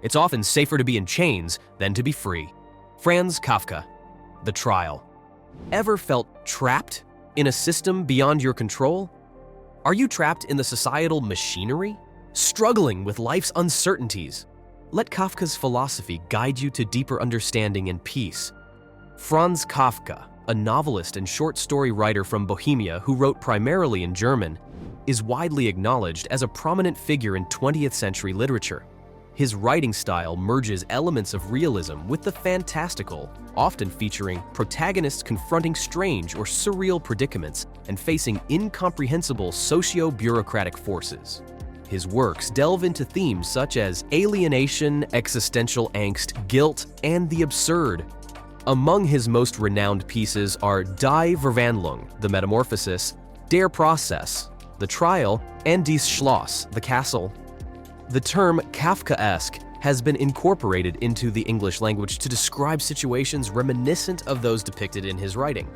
It's often safer to be in chains than to be free. Franz Kafka, The Trial. Ever felt trapped in a system beyond your control? Are you trapped in the societal machinery, struggling with life's uncertainties? Let Kafka's philosophy guide you to deeper understanding and peace. Franz Kafka, a novelist and short story writer from Bohemia who wrote primarily in German, is widely acknowledged as a prominent figure in 20th century literature. His writing style merges elements of realism with the fantastical, often featuring protagonists confronting strange or surreal predicaments and facing incomprehensible socio-bureaucratic forces. His works delve into themes such as alienation, existential angst, guilt, and the absurd. Among his most renowned pieces are Die Verwandlung, The Metamorphosis, Der Prozess, The Trial, and Dies Schloss, The Castle. The term Kafkaesque has been incorporated into the English language to describe situations reminiscent of those depicted in his writing.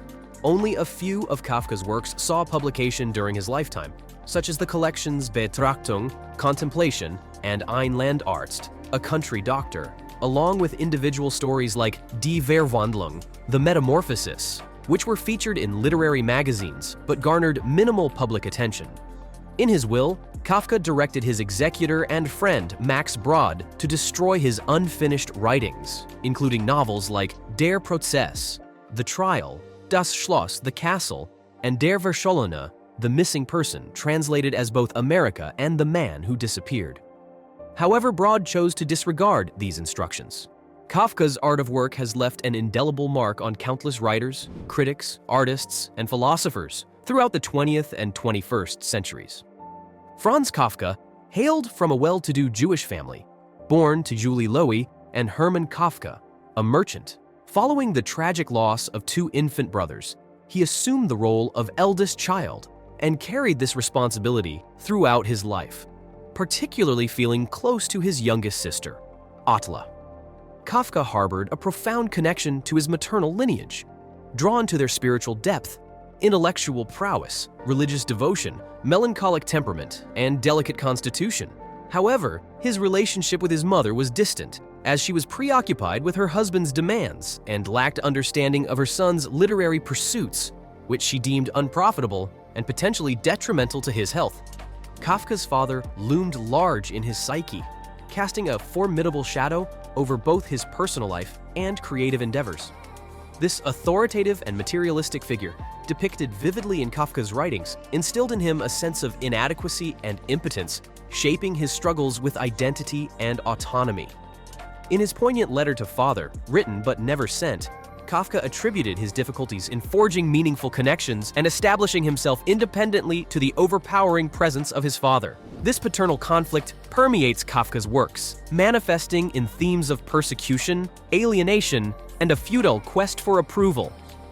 Only a few of Kafka's works saw publication during his lifetime, such as the collections Betrachtung, Contemplation, and Ein Landarzt, A Country Doctor, along with individual stories like Die Verwandlung, The Metamorphosis, which were featured in literary magazines but garnered minimal public attention. In his will, Kafka directed his executor and friend Max Brod to destroy his unfinished writings, including novels like Der Prozess, The Trial, Das Schloss, The Castle, and Der Verschollene, The Missing Person, translated as both America and The Man Who Disappeared. However, Brod chose to disregard these instructions. Kafka's art of work has left an indelible mark on countless writers, critics, artists, and philosophers throughout the 20th and 21st centuries. Franz Kafka hailed from a well-to-do Jewish family, born to Julie Loewy and Hermann Kafka, a merchant. Following the tragic loss of two infant brothers, he assumed the role of eldest child and carried this responsibility throughout his life, particularly feeling close to his youngest sister, Attila. Kafka harbored a profound connection to his maternal lineage, drawn to their spiritual depth, intellectual prowess, religious devotion, melancholic temperament, and delicate constitution. However, his relationship with his mother was distant, as she was preoccupied with her husband's demands and lacked understanding of her son's literary pursuits, which she deemed unprofitable and potentially detrimental to his health. Kafka's father loomed large in his psyche, casting a formidable shadow over both his personal life and creative endeavors. This authoritative and materialistic figure, depicted vividly in Kafka's writings, instilled in him a sense of inadequacy and impotence, shaping his struggles with identity and autonomy. In his poignant letter to father, written but never sent, Kafka attributed his difficulties in forging meaningful connections and establishing himself independently to the overpowering presence of his father. This paternal conflict permeates Kafka's works, manifesting in themes of persecution, alienation, and a futile quest for approval.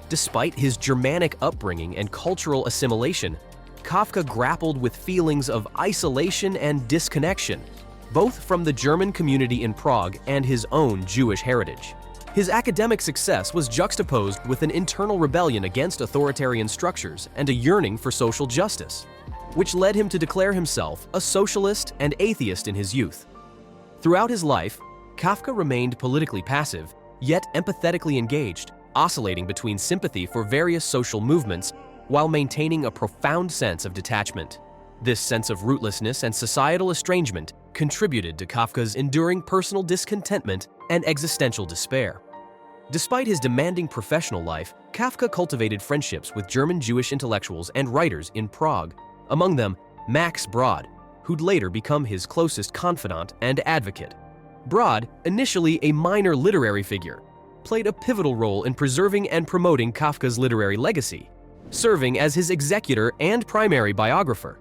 Despite his Germanic upbringing and cultural assimilation, Kafka grappled with feelings of isolation and disconnection, both from the German community in Prague and his own Jewish heritage. His academic success was juxtaposed with an internal rebellion against authoritarian structures and a yearning for social justice, which led him to declare himself a socialist and atheist in his youth. Throughout his life, Kafka remained politically passive, yet empathetically engaged, oscillating between sympathy for various social movements while maintaining a profound sense of detachment. This sense of rootlessness and societal estrangement contributed to Kafka's enduring personal discontentment and existential despair. Despite his demanding professional life, Kafka cultivated friendships with German Jewish intellectuals and writers in Prague, among them Max Brod, who'd later become his closest confidant and advocate. Brod, initially a minor literary figure, played a pivotal role in preserving and promoting Kafka's literary legacy, serving as his executor and primary biographer.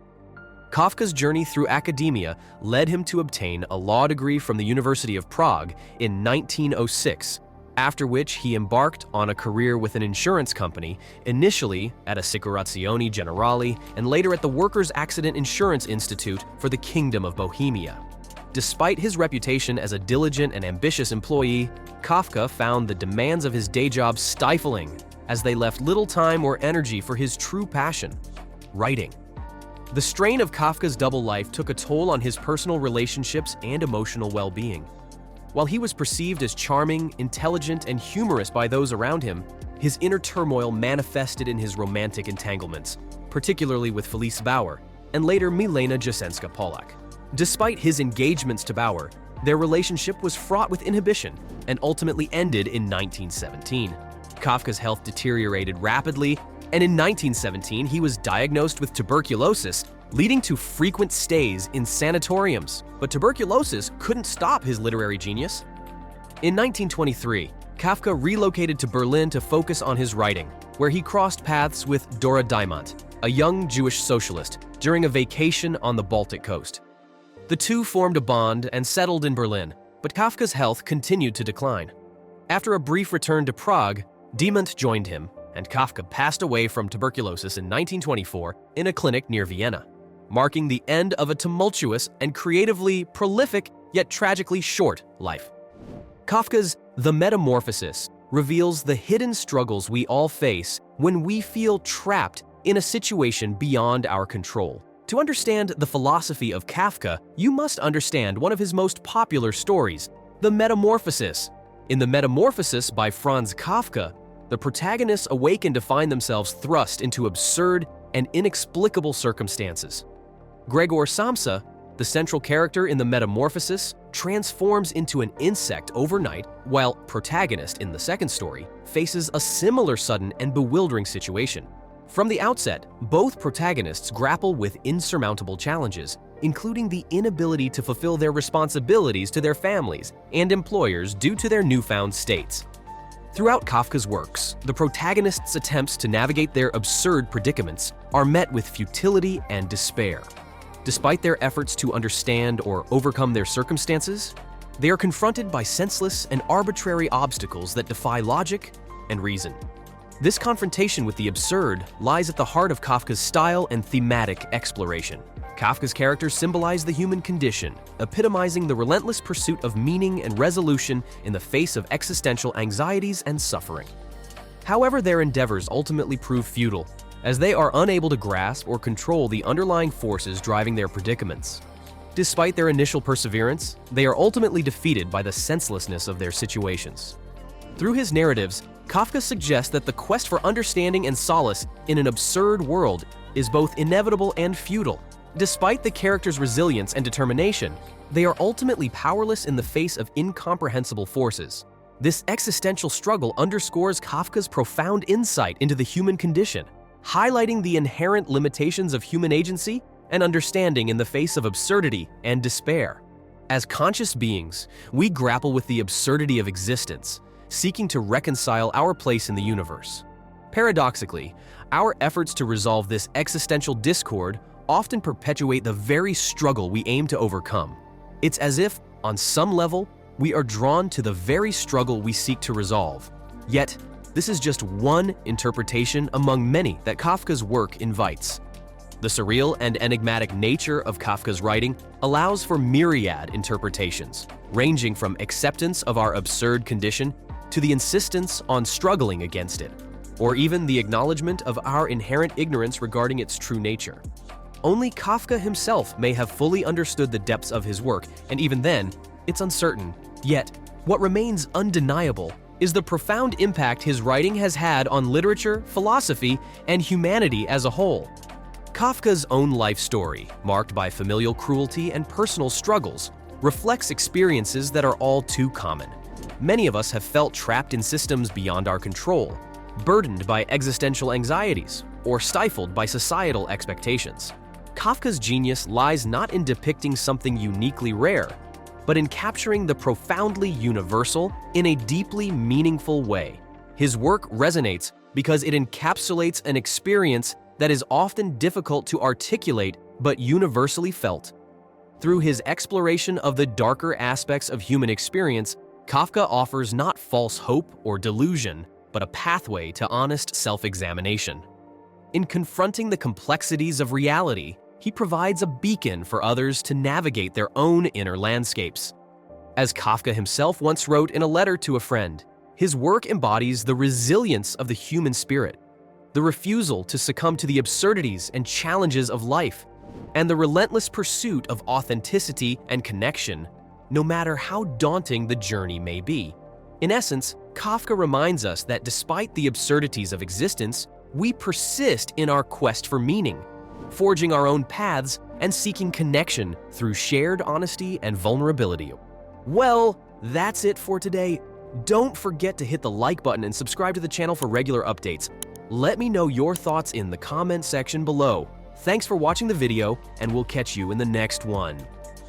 Kafka's journey through academia led him to obtain a law degree from the University of Prague in 1906, after which he embarked on a career with an insurance company, initially at Assicurazioni Generali and later at the Workers' Accident Insurance Institute for the Kingdom of Bohemia. Despite his reputation as a diligent and ambitious employee, Kafka found the demands of his day job stifling, as they left little time or energy for his true passion, writing. The strain of Kafka's double life took a toll on his personal relationships and emotional well-being. While he was perceived as charming, intelligent, and humorous by those around him, his inner turmoil manifested in his romantic entanglements, particularly with Felice Bauer, and later Milena Jasenska-Polak. Despite his engagements to Bauer, their relationship was fraught with inhibition and ultimately ended in 1917. Kafka's health deteriorated rapidly, and in 1917 he was diagnosed with tuberculosis, leading to frequent stays in sanatoriums. But tuberculosis couldn't stop his literary genius. In 1923, Kafka relocated to Berlin to focus on his writing, where he crossed paths with Dora Diamant, a young Jewish socialist, during a vacation on the Baltic coast. The two formed a bond and settled in Berlin, but Kafka's health continued to decline. After a brief return to Prague, Diamant joined him, and Kafka passed away from tuberculosis in 1924 in a clinic near Vienna, marking the end of a tumultuous and creatively prolific yet tragically short life. Kafka's The Metamorphosis reveals the hidden struggles we all face when we feel trapped in a situation beyond our control. To understand the philosophy of Kafka, you must understand one of his most popular stories, The Metamorphosis. In The Metamorphosis by Franz Kafka, the protagonists awaken to find themselves thrust into absurd and inexplicable circumstances. Gregor Samsa, the central character in The Metamorphosis, transforms into an insect overnight, while protagonist in the second story faces a similar sudden and bewildering situation. From the outset, both protagonists grapple with insurmountable challenges, including the inability to fulfill their responsibilities to their families and employers due to their newfound states. Throughout Kafka's works, the protagonists' attempts to navigate their absurd predicaments are met with futility and despair. Despite their efforts to understand or overcome their circumstances, they are confronted by senseless and arbitrary obstacles that defy logic and reason. This confrontation with the absurd lies at the heart of Kafka's style and thematic exploration. Kafka's characters symbolize the human condition, epitomizing the relentless pursuit of meaning and resolution in the face of existential anxieties and suffering. However, their endeavors ultimately prove futile, as they are unable to grasp or control the underlying forces driving their predicaments. Despite their initial perseverance, they are ultimately defeated by the senselessness of their situations. Through his narratives, Kafka suggests that the quest for understanding and solace in an absurd world is both inevitable and futile. Despite the characters' resilience and determination, they are ultimately powerless in the face of incomprehensible forces. This existential struggle underscores Kafka's profound insight into the human condition, highlighting the inherent limitations of human agency and understanding in the face of absurdity and despair. As conscious beings, we grapple with the absurdity of existence, seeking to reconcile our place in the universe. Paradoxically, our efforts to resolve this existential discord often perpetuate the very struggle we aim to overcome. It's as if, on some level, we are drawn to the very struggle we seek to resolve. Yet, this is just one interpretation among many that Kafka's work invites. The surreal and enigmatic nature of Kafka's writing allows for myriad interpretations, ranging from acceptance of our absurd condition to the insistence on struggling against it, or even the acknowledgement of our inherent ignorance regarding its true nature. Only Kafka himself may have fully understood the depths of his work, and even then, it's uncertain. Yet, what remains undeniable is the profound impact his writing has had on literature, philosophy, and humanity as a whole. Kafka's own life story, marked by familial cruelty and personal struggles, reflects experiences that are all too common. Many of us have felt trapped in systems beyond our control, burdened by existential anxieties, or stifled by societal expectations. Kafka's genius lies not in depicting something uniquely rare, but in capturing the profoundly universal in a deeply meaningful way. His work resonates because it encapsulates an experience that is often difficult to articulate but universally felt. Through his exploration of the darker aspects of human experience, Kafka offers not false hope or delusion, but a pathway to honest self-examination. In confronting the complexities of reality, he provides a beacon for others to navigate their own inner landscapes. As Kafka himself once wrote in a letter to a friend, his work embodies the resilience of the human spirit, the refusal to succumb to the absurdities and challenges of life, and the relentless pursuit of authenticity and connection no matter how daunting the journey may be. In essence, Kafka reminds us that despite the absurdities of existence, we persist in our quest for meaning, forging our own paths and seeking connection through shared honesty and vulnerability. Well, that's it for today. Don't forget to hit the like button and subscribe to the channel for regular updates. Let me know your thoughts in the comment section below. Thanks for watching the video, and we'll catch you in the next one.